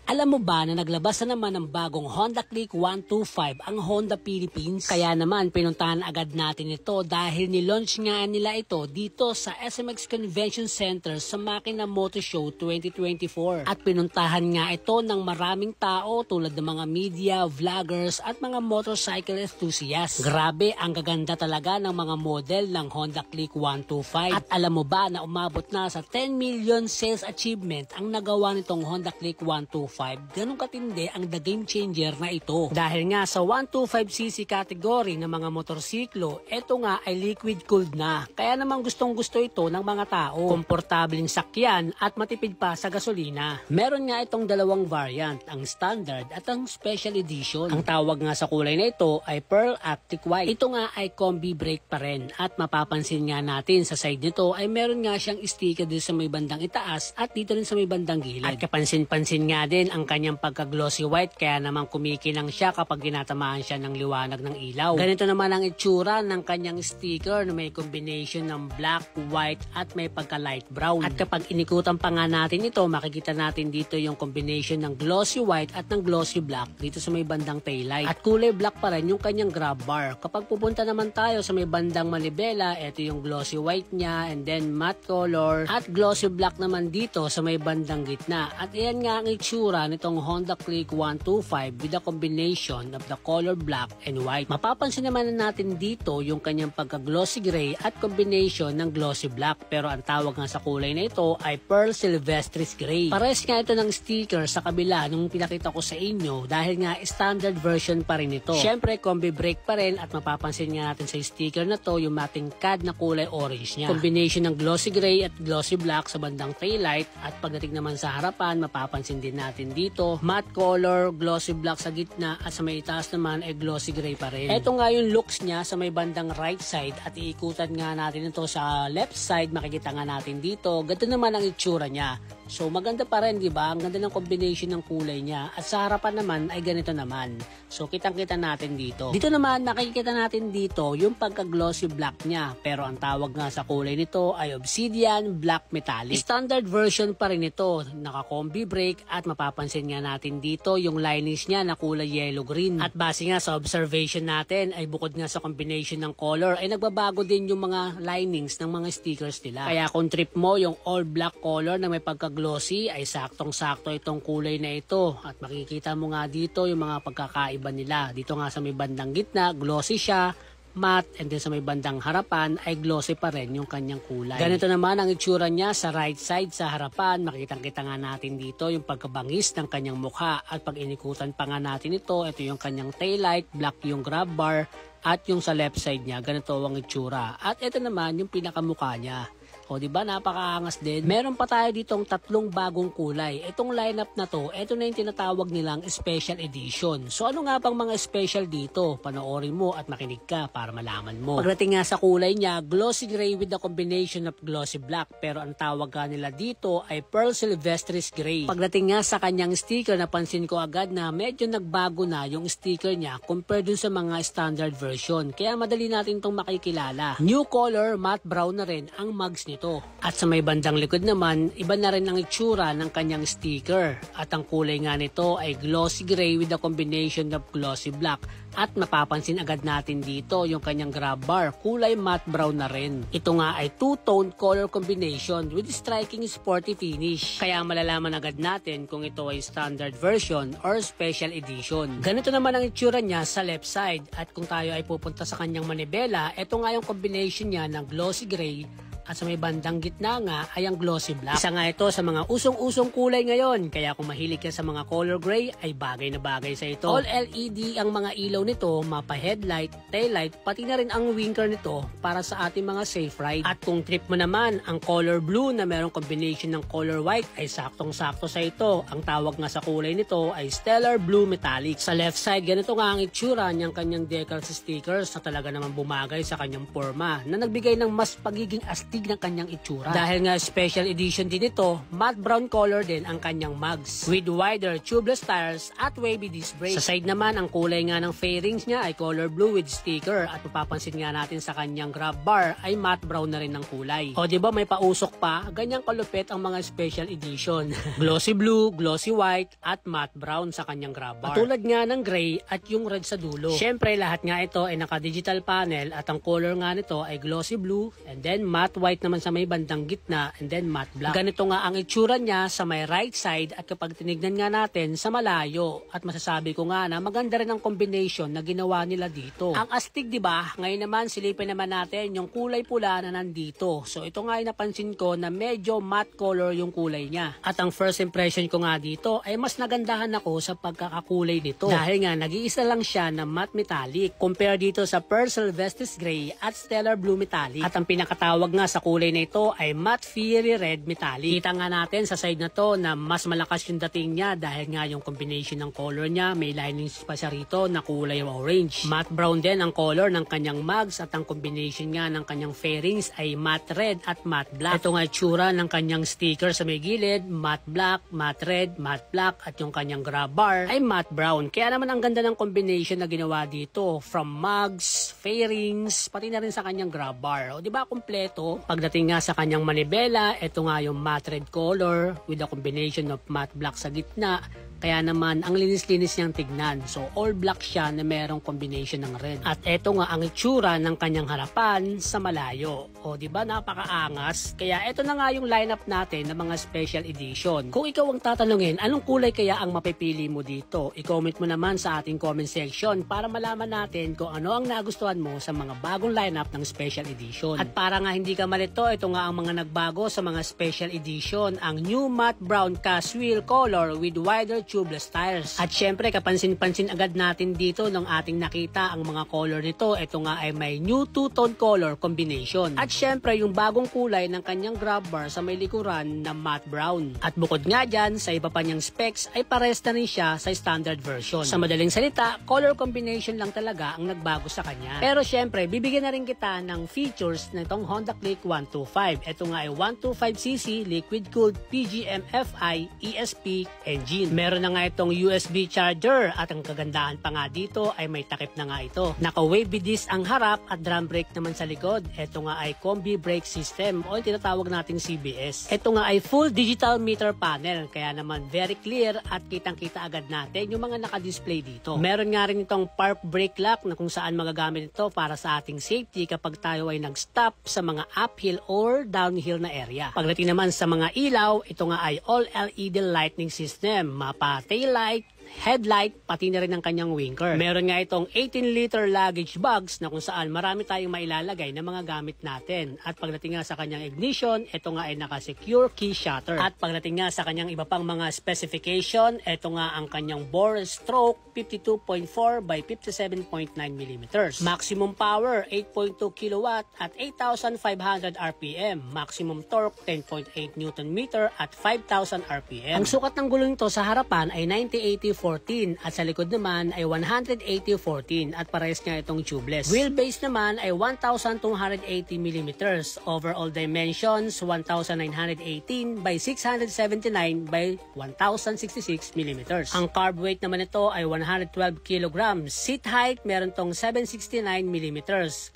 Alam mo ba na naglabas na naman ng bagong Honda Click 125 ang Honda Philippines? Kaya naman pinuntahan agad natin ito dahil nilaunch nga nila ito dito sa SMX Convention Center sa Makina Motor Show 2024. At pinuntahan nga ito ng maraming tao tulad ng mga media, vloggers at mga motorcycle enthusiasts. Grabe, ang gaganda talaga ng mga model ng Honda Click 125. At alam mo ba na umabot na sa 10 million sales achievement ang nagawa nitong Honda Click 125? Ganun katindi ang the game changer na ito. Dahil nga sa 125cc category ng mga motorsiklo, ito nga ay liquid cooled na. Kaya naman gustong gusto ito ng mga tao. Komportabling sakyan at matipid pa sa gasolina. Meron nga itong dalawang variant, ang standard at ang special edition. Ang tawag nga sa kulay na ito ay Pearl Arctic White. Ito nga ay combi brake pa rin. At mapapansin nga natin sa side nito ay meron nga siyang sticker dito sa may bandang itaas at dito rin sa may bandang gilid. At kapansin-pansin nga din ang kanyang pagka-glossy white, kaya naman kumikinang siya kapag ginatamaan siya ng liwanag ng ilaw. Ganito naman ang itsura ng kanyang sticker na may combination ng black, white at may pagka-light brown. At kapag inikutan pa nga natin ito, makikita natin dito yung combination ng glossy white at ng glossy black dito sa may bandang taillight. At kulay black pa rin yung kanyang grab bar. Kapag pupunta naman tayo sa may bandang manibela, ito yung glossy white niya and then matte color at glossy black naman dito sa may bandang gitna. At iyan nga ang itsura nitong Honda Click 125 with a combination of the color black and white. Mapapansin naman natin dito yung kanyang pagka-glossy gray at combination ng glossy black, pero ang tawag nga sa kulay na ito ay Pearl Silvestris Gray. Pares nga ito ng sticker sa kabila nung pinakita ko sa inyo dahil nga standard version pa rin ito. Syempre combi brake pa rin at mapapansin nga natin sa sticker na to yung mating CAD na kulay orange niya. Combination ng glossy gray at glossy black sa bandang taillight at pagdating naman sa harapan mapapansin din natin dito matte color, glossy black sa gitna at sa may itaas naman ay glossy gray pa rin. Ito nga yung looks niya sa may bandang right side at iikutan nga natin ito sa left side, makikita nga natin dito. Ganito naman ang itsura niya. So maganda pa rin, di ba? Ang ganda ng combination ng kulay niya at sa harapan naman ay ganito naman. So kitang-kita natin dito. Dito naman nakikita natin dito yung pagka-glossy black niya, pero ang tawag nga sa kulay nito ay obsidian black metallic. Standard version pa rin ito, naka-combi brake at mapapansin nga natin dito yung linings niya na kulay yellow-green. At base nga sa observation natin ay bukod nga sa combination ng color ay nagbabago din yung mga linings ng mga stickers nila. Kaya kung trip mo yung all black color na may pagka-glossy ay saktong-sakto itong kulay na ito. At makikita mo nga dito yung mga pagkakaiba nila. Dito nga sa may bandang gitna, glossy siya, matte, and then sa may bandang harapan ay glossy pa rin yung kanyang kulay. Ganito naman ang itsura niya sa right side sa harapan. Makitang-kita nga natin dito yung pagkabangis ng kanyang mukha at pag inikutan pa nga natin ito yung kanyang taillight, black yung grab bar at yung sa left side niya, ganito ang itsura. At ito naman yung pinakamukha niya. O diba, napakaangas din. Meron pa tayo ditong tatlong bagong kulay. Itong lineup na to, ito na yung tinatawag nilang special edition. So ano nga bang mga special dito? Panoorin mo at makinig ka para malaman mo. Pagdating nga sa kulay niya, glossy gray with a combination of glossy black. Pero ang tawag nga nila dito ay Pearl Silvestris Gray. Pagdating nga sa kanyang sticker, napansin ko agad na medyo nagbago na yung sticker niya compared dun sa mga standard version. Kaya madali natin itong makikilala. New color, matte brown na rin ang mugs niya. At sa may bandang likod naman, iba na rin ang itsura ng kanyang sticker. At ang kulay nga nito ay glossy gray with a combination of glossy black. At mapapansin agad natin dito yung kanyang grab bar, kulay matte brown na rin. Ito nga ay two-tone color combination with striking sporty finish. Kaya malalaman agad natin kung ito ay standard version or special edition. Ganito naman ang itsura niya sa left side. At kung tayo ay pupunta sa kanyang manibela, ito nga yung combination niya ng glossy gray at sa may bandang gitna nga ay ang glossy black. Isa nga ito sa mga usong-usong kulay ngayon, kaya kung mahilig ka sa mga color gray ay bagay na bagay sa ito. All LED ang mga ilaw nito, mapa headlight, taillight, pati na rin ang winker nito para sa ating mga safe ride. At kung trip mo naman ang color blue na merong combination ng color white ay saktong-sakto sa ito. Ang tawag nga sa kulay nito ay stellar blue metallic. Sa left side, ganito nga ang itsura niyang kanyang decals stickers na talaga naman bumagay sa kanyang forma na nagbigay ng mas pagiging astig astig ng kanyang itsura. Dahil nga special edition din ito, matte brown color din ang kanyang mugs with wider tubeless tires at wavy disc brakes. Sa side naman, ang kulay nga ng fairings niya ay color blue with sticker at mapapansin nga natin sa kanyang grab bar ay matte brown na rin ng kulay. O diba may pausok pa, ganyang kalupit ang mga special edition. Glossy blue, glossy white at matte brown sa kanyang grab bar. Tulad nga ng gray at yung red sa dulo. Syempre lahat nga ito ay naka-digital panel at ang color nga nito ay glossy blue and then matte white naman sa may bandang gitna and then matte black. Ganito nga ang itsura niya sa may right side at kapag tinignan nga natin sa malayo at masasabi ko nga na maganda rin ang combination na ginawa nila dito. Ang astig diba? Ngayon naman silipin naman natin yung kulay pula na nandito. So ito nga ay napansin ko na medyo matte color yung kulay niya. At ang first impression ko nga dito ay mas nagandahan ako sa pagkakakulay nito. Dahil nga nag-iisa lang siya na matte metallic compare dito sa Pearl Vestis Gray at Stellar Blue Metallic. At ang pinakatawag nga sa kulay na ito ay Matte Fiery Red Metallic. Kita nga natin sa side na to na mas malakas yung dating niya dahil nga yung combination ng color niya may linings pa siya rito na kulay orange. Matte brown din ang color ng kanyang mugs at ang combination nga ng kanyang fairings ay matte red at matte black. Ito nga itsura ng kanyang sticker sa may gilid, matte black, matte red, matte black at yung kanyang grab bar ay matte brown. Kaya naman ang ganda ng combination na ginawa dito from mugs, fairings, pati na rin sa kanyang grab bar. O diba kompleto? Pagdating nga sa kanyang manibela, ito nga yung matte red color with a combination of matte black sa gitna. Kaya naman, ang linis-linis niyang tignan. So, all black siya na merong combination ng red. At eto nga ang itsura ng kanyang harapan sa malayo. O, di ba napakaangas? Kaya eto na nga yung lineup natin ng mga special edition. Kung ikaw ang tatanungin, anong kulay kaya ang mapipili mo dito? I-comment mo naman sa ating comment section para malaman natin kung ano ang nagustuhan mo sa mga bagong lineup ng special edition. At para nga hindi ka malito, ito nga ang mga nagbago sa mga special edition. Ang new matte brown cast wheel color with wider tubeless tires. At syempre, kapansin-pansin agad natin dito nung ating nakita ang mga color nito. Ito nga ay may new two-tone color combination. At syempre, yung bagong kulay ng kanyang grab bar sa may likuran na matte brown. At bukod nga dyan, sa iba pa niyang specs ay pares na rin siya sa standard version. Sa madaling salita, color combination lang talaga ang nagbago sa kanya. Pero syempre, bibigyan na rin kita ng features na itong Honda Click 125. Ito nga ay 125cc liquid-cooled PGM-FI ESP engine. Meron na nga itong USB charger at ang kagandahan pa nga dito ay may takip na nga ito. Naka-wavy disc ang harap at drum brake naman sa likod. Ito nga ay combi brake system o tinatawag nating CBS. Ito nga ay full digital meter panel kaya naman very clear at kitang-kita agad natin yung mga naka-display dito. Meron nga rin itong park brake lock na kung saan magagamit ito para sa ating safety kapag tayo ay nag-stop sa mga uphill or downhill na area. Pagdating naman sa mga ilaw, ito nga ay all LED lighting system, tail light, headlight, pati na rin ang kanyang winker. Meron nga itong 18-liter luggage bags na kung saan marami tayong mailalagay na mga gamit natin. At pagdating nga sa kanyang ignition, ito nga ay naka-secure key shutter. At pagdating nga sa kanyang iba pang mga specification, ito nga ang kanyang bore stroke 52.4 by 57.9 mm. Maximum power 8.2 kW at 8,500 RPM. Maximum torque 10.8 Nm at 5,000 RPM. Ang sukat ng gulong nito sa harapan ay 90-80-14 at sa likod naman ay 180-14 at parehas nga itong tubeless. Wheelbase naman ay 1,280 mm. Overall dimensions 1,918 by 679 by 1,066 mm. Ang carb weight naman ito ay 112 kg. Seat height meron tong 769 mm.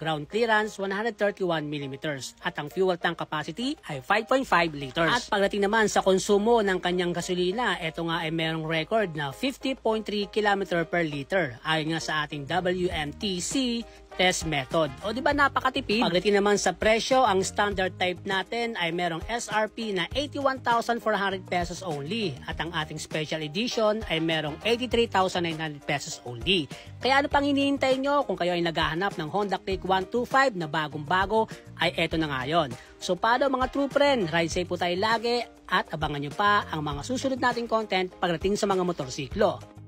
Ground clearance 131 mm. At ang fuel tank capacity ay 5.5 liters. At pagdating naman sa konsumo ng kanyang gasolina, ito nga ay merong record na 50.3 km per liter ayon nga sa ating WMTC test method. O di ba napakatipid? Pagdating naman sa presyo, ang standard type natin ay merong SRP na 81,400 pesos only at ang ating special edition ay merong 83,900 pesos only. Kaya ano pang hinihintay nyo kung kayo ay naghahanap ng Honda Click 125 na bagong-bago ay eto na nga yun. So paano mga true friend, ride safe po tayo lagi at abangan nyo pa ang mga susunod nating content pagdating sa mga motorsiklo.